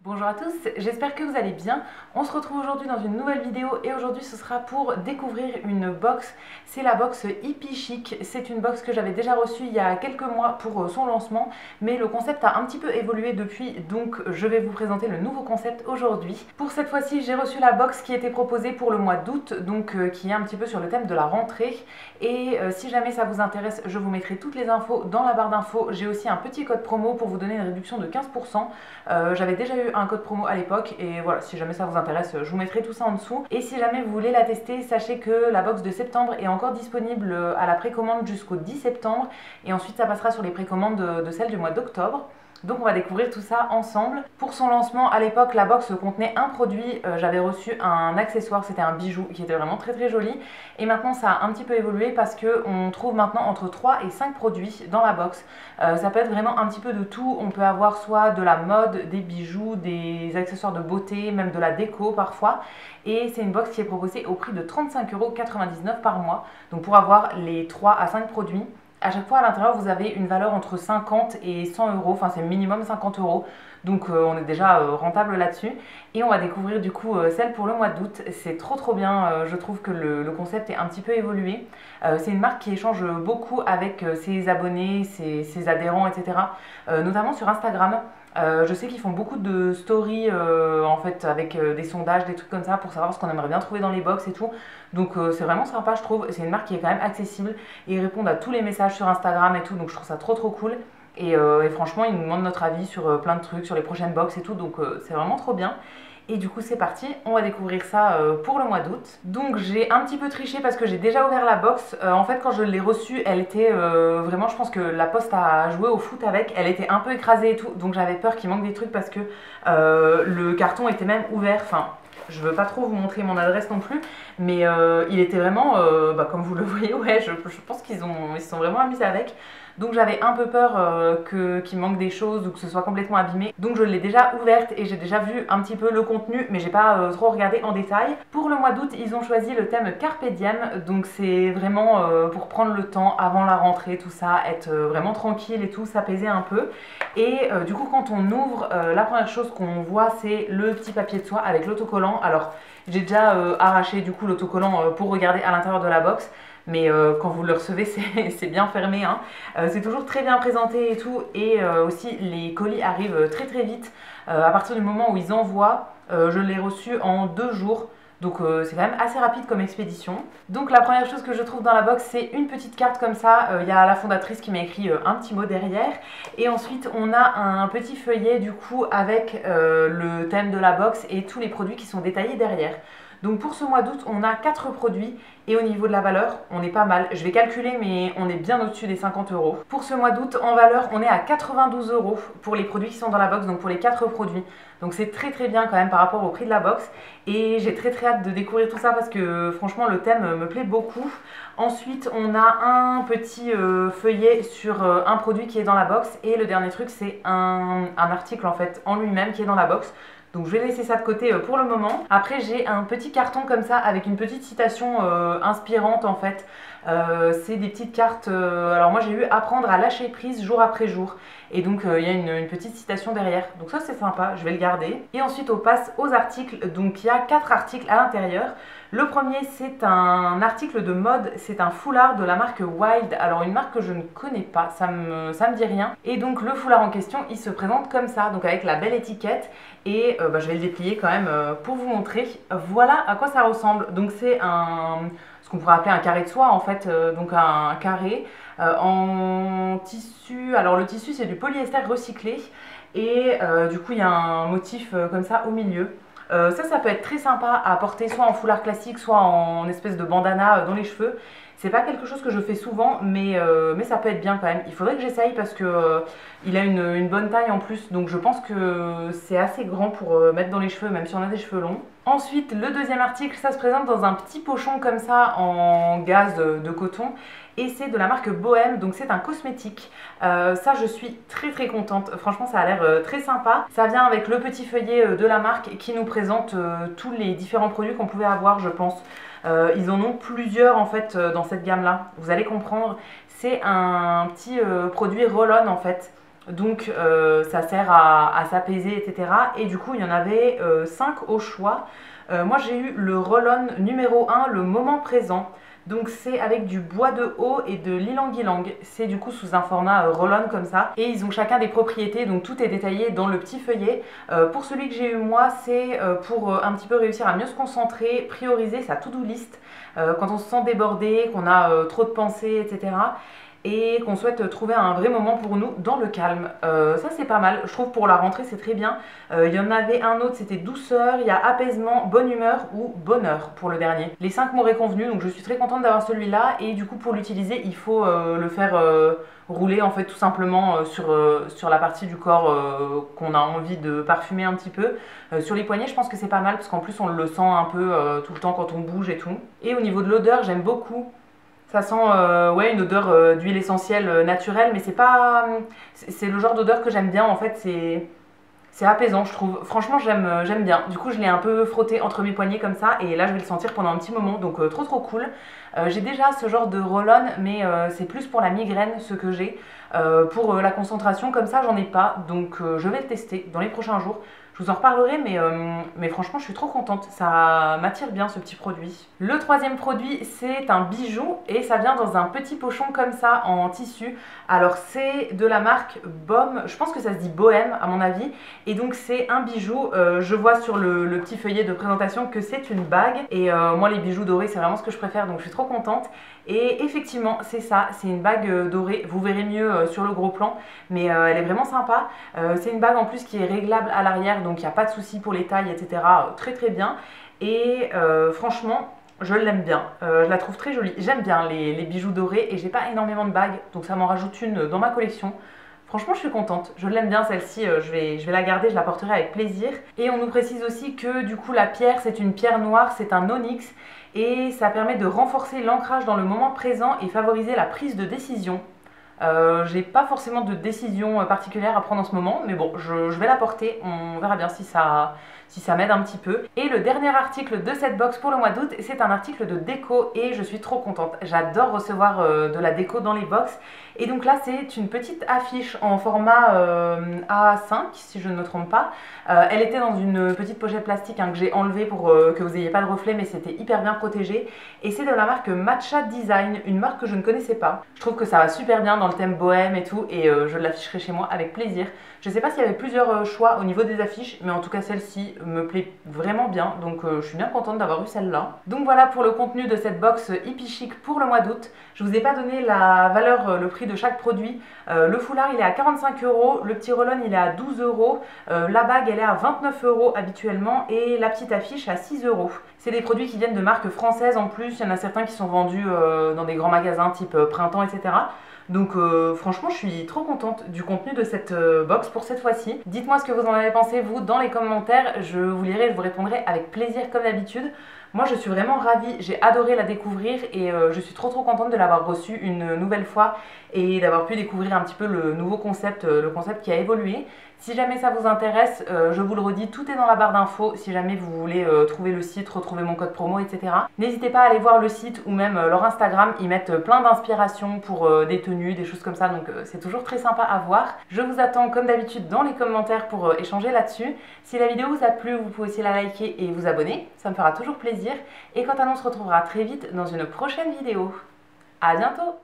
Bonjour à tous, j'espère que vous allez bien. On se retrouve aujourd'hui dans une nouvelle vidéo et aujourd'hui ce sera pour découvrir une box. C'est la box Hippie Chic. C'est une box que j'avais déjà reçue il y a quelques mois pour son lancement, mais le concept a un petit peu évolué depuis, donc je vais vous présenter le nouveau concept aujourd'hui. Pour cette fois-ci, j'ai reçu la box qui était proposée pour le mois d'août, donc qui est un petit peu sur le thème de la rentrée. Et si jamais ça vous intéresse, je vous mettrai toutes les infos dans la barre d'infos. J'ai aussi un petit code promo pour vous donner une réduction de 15%. J'avais déjà eu un code promo à l'époque et voilà, si jamais ça vous intéresse, je vous mettrai tout ça en dessous. Et si jamais vous voulez la tester, sachez que la box de septembre est encore disponible à la précommande jusqu'au 10 septembre et ensuite ça passera sur les précommandes de celle du mois d'octobre. Donc on va découvrir tout ça ensemble. Pour son lancement, à l'époque, la box contenait un produit. J'avais reçu un accessoire, c'était un bijou qui était vraiment très très joli. Et maintenant ça a un petit peu évolué parce qu'on trouve maintenant entre 3 et 5 produits dans la box. Ça peut être vraiment un petit peu de tout. On peut avoir soit de la mode, des bijoux, des accessoires de beauté, même de la déco parfois. Et c'est une box qui est proposée au prix de 35,99 € par mois. Donc pour avoir les 3 à 5 produits. À chaque fois à l'intérieur vous avez une valeur entre 50 et 100 €, enfin c'est minimum 50 €, donc on est déjà rentable là-dessus. Et on va découvrir du coup celle pour le mois d'août. C'est trop bien, je trouve que le concept est un petit peu évolué. C'est une marque qui échange beaucoup avec ses abonnés, ses adhérents, etc. Notamment sur Instagram. Je sais qu'ils font beaucoup de stories en fait avec des sondages, des trucs comme ça pour savoir ce qu'on aimerait bien trouver dans les box et tout. Donc c'est vraiment sympa je trouve. C'est une marque qui est quand même accessible et ils répondent à tous les messages sur Instagram et tout. Donc je trouve ça trop cool. Et franchement ils nous demandent notre avis sur plein de trucs, sur les prochaines box et tout. Donc c'est vraiment trop bien. Et du coup c'est parti, on va découvrir ça pour le mois d'août. Donc j'ai un petit peu triché parce que j'ai déjà ouvert la box. En fait quand je l'ai reçue, elle était vraiment, je pense que la poste a joué au foot avec. Elle était un peu écrasée et tout, donc j'avais peur qu'il manque des trucs parce que le carton était même ouvert. Enfin, je veux pas trop vous montrer mon adresse non plus, mais il était vraiment, comme vous le voyez, ouais, je pense qu'ils se sont vraiment amusés avec. Donc j'avais un peu peur qu'il manque des choses ou que ce soit complètement abîmé. Donc je l'ai déjà ouverte et j'ai déjà vu un petit peu le contenu, mais j'ai pas trop regardé en détail. Pour le mois d'août, ils ont choisi le thème Carpe Diem. Donc c'est vraiment pour prendre le temps avant la rentrée, tout ça, être vraiment tranquille et tout, s'apaiser un peu. Et du coup quand on ouvre, la première chose qu'on voit c'est le petit papier de soie avec l'autocollant. Alors j'ai déjà arraché du coup l'autocollant pour regarder à l'intérieur de la box. Mais quand vous le recevez, c'est bien fermé, hein. C'est toujours très bien présenté et tout. Et aussi, les colis arrivent très vite. À partir du moment où ils envoient, je l'ai reçu en 2 jours. Donc c'est quand même assez rapide comme expédition. Donc la première chose que je trouve dans la box, c'est une petite carte comme ça. Il y a la fondatrice qui m'a écrit un petit mot derrière. Et ensuite, on a un petit feuillet du coup avec le thème de la box et tous les produits qui sont détaillés derrière. Donc pour ce mois d'août, on a 4 produits et au niveau de la valeur, on est pas mal. Je vais calculer, mais on est bien au-dessus des 50 €. Pour ce mois d'août, en valeur, on est à 92 € pour les produits qui sont dans la box, donc pour les 4 produits. Donc c'est très bien quand même par rapport au prix de la box. Et j'ai très hâte de découvrir tout ça parce que franchement, le thème me plaît beaucoup. Ensuite, on a un petit feuillet sur un produit qui est dans la box. Et le dernier truc, c'est un article en fait en lui-même qui est dans la box. Donc je vais laisser ça de côté pour le moment. Après j'ai un petit carton comme ça avec une petite citation inspirante en fait. C'est des petites cartes, alors moi j'ai eu apprendre à lâcher prise jour après jour. Et donc il y a une petite citation derrière. Donc ça c'est sympa, je vais le garder. Et ensuite on passe aux articles. Donc il y a 4 articles à l'intérieur. Le premier c'est un article de mode, c'est un foulard de la marque Wild. Alors une marque que je ne connais pas, ça me dit rien. Et donc le foulard en question il se présente comme ça, donc avec la belle étiquette. Et je vais le déplier quand même pour vous montrer. Voilà à quoi ça ressemble. Donc c'est ce qu'on pourrait appeler un carré de soie en fait, donc un carré en tissu. Alors le tissu c'est du polyester recyclé et du coup il y a un motif comme ça au milieu. Ça peut être très sympa à porter soit en foulard classique, soit en espèce de bandana dans les cheveux. C'est pas quelque chose que je fais souvent, mais ça peut être bien quand même. Il faudrait que j'essaye parce que il a une bonne taille en plus, donc je pense que c'est assez grand pour mettre dans les cheveux, même si on a des cheveux longs. Ensuite, le deuxième article, ça se présente dans un petit pochon comme ça en gaze de coton. Et c'est de la marque Bohème, donc c'est un cosmétique. Ça, je suis très contente. Franchement, ça a l'air très sympa. Ça vient avec le petit feuillet de la marque qui nous présente tous les différents produits qu'on pouvait avoir, je pense. Ils en ont plusieurs en fait dans cette gamme là, vous allez comprendre. C'est un petit produit roll-on en fait. Donc ça sert à s'apaiser, etc. Et du coup il y en avait 5 au choix. Moi j'ai eu le roll-on numéro 1, le moment présent. Donc c'est avec du bois de haut et de l'ylang-ylang. C'est du coup sous un format roll-on comme ça. Et ils ont chacun des propriétés, donc tout est détaillé dans le petit feuillet. Pour celui que j'ai eu moi, c'est pour un petit peu réussir à mieux se concentrer, prioriser sa to-do list. Quand on se sent débordé, qu'on a trop de pensées, etc. Et qu'on souhaite trouver un vrai moment pour nous dans le calme. Ça c'est pas mal, je trouve pour la rentrée c'est très bien. Il y en avait un autre, c'était douceur, il y a apaisement, bonne humeur ou bonheur pour le dernier. Les 5 m'auraient convenu, donc je suis très contente d'avoir celui-là. Et du coup pour l'utiliser il faut le faire rouler en fait tout simplement sur la partie du corps qu'on a envie de parfumer un petit peu. Sur les poignets je pense que c'est pas mal parce qu'en plus on le sent un peu tout le temps quand on bouge et tout. Et au niveau de l'odeur j'aime beaucoup. Ça sent ouais, une odeur d'huile essentielle naturelle, mais c'est pas. C'est le genre d'odeur que j'aime bien en fait, c'est apaisant je trouve. Franchement j'aime bien. Du coup je l'ai un peu frotté entre mes poignets comme ça et là je vais le sentir pendant un petit moment, donc trop cool. J'ai déjà ce genre de roll-on, mais c'est plus pour la migraine ce que j'ai. Pour la concentration comme ça j'en ai pas, donc je vais le tester dans les prochains jours. Je vous en reparlerai, mais franchement je suis trop contente, ça m'attire bien ce petit produit. Le troisième produit c'est un bijou et ça vient dans un petit pochon comme ça en tissu. Alors c'est de la marque Baume, je pense que ça se dit Bohème à mon avis. Et donc c'est un bijou, je vois sur le petit feuillet de présentation que c'est une bague. Et moi les bijoux dorés c'est vraiment ce que je préfère, donc je suis trop contente. Et effectivement c'est ça, c'est une bague dorée, vous verrez mieux sur le gros plan, mais elle est vraiment sympa. C'est une bague en plus qui est réglable à l'arrière, donc il n'y a pas de souci pour les tailles, etc. Très bien. Et franchement je l'aime bien, je la trouve très jolie. J'aime bien les bijoux dorés et j'ai pas énormément de bagues, donc ça m'en rajoute une dans ma collection. Franchement je suis contente, je l'aime bien celle-ci, je vais la garder, je la porterai avec plaisir. Et on nous précise aussi que du coup la pierre c'est une pierre noire, c'est un onyx. Et ça permet de renforcer l'ancrage dans le moment présent et favoriser la prise de décision. J'ai pas forcément de décision particulière à prendre en ce moment, mais bon, je vais la porter, on verra bien si ça m'aide un petit peu. Et le dernier article de cette box pour le mois d'août, c'est un article de déco et je suis trop contente. J'adore recevoir de la déco dans les box. Et donc là, c'est une petite affiche en format A5, si je ne me trompe pas. Elle était dans une petite pochette plastique que j'ai enlevée pour que vous n'ayez pas de reflet, mais c'était hyper bien protégé. Et c'est de la marque Matcha Design, une marque que je ne connaissais pas. Je trouve que ça va super bien dans le thème bohème et tout, et je l'afficherai chez moi avec plaisir. Je sais pas s'il y avait plusieurs choix au niveau des affiches, mais en tout cas celle-ci me plaît vraiment bien, donc je suis bien contente d'avoir eu celle-là. Donc voilà pour le contenu de cette box Hippie Chic pour le mois d'août. Je vous ai pas donné la valeur, le prix de chaque produit. Le foulard il est à 45 €, le petit roll-on il est à 12 €, la bague elle est à 29 € habituellement et la petite affiche à 6 €. C'est des produits qui viennent de marques françaises en plus, il y en a certains qui sont vendus dans des grands magasins type Printemps, etc. Donc franchement je suis trop contente du contenu de cette box pour cette fois-ci. Dites-moi ce que vous en avez pensé vous dans les commentaires, je vous lirai, je vous répondrai avec plaisir comme d'habitude. Moi je suis vraiment ravie, j'ai adoré la découvrir et je suis trop contente de l'avoir reçue une nouvelle fois et d'avoir pu découvrir un petit peu le nouveau concept, le concept qui a évolué. Si jamais ça vous intéresse, je vous le redis, tout est dans la barre d'infos si jamais vous voulez trouver le site, retrouver mon code promo, etc. N'hésitez pas à aller voir le site ou même leur Instagram, ils mettent plein d'inspirations pour des tenues, des choses comme ça, donc c'est toujours très sympa à voir. Je vous attends comme d'habitude dans les commentaires pour échanger là-dessus. Si la vidéo vous a plu, vous pouvez aussi la liker et vous abonner, ça me fera toujours plaisir. Et quant à nous, on se retrouvera très vite dans une prochaine vidéo. À bientôt!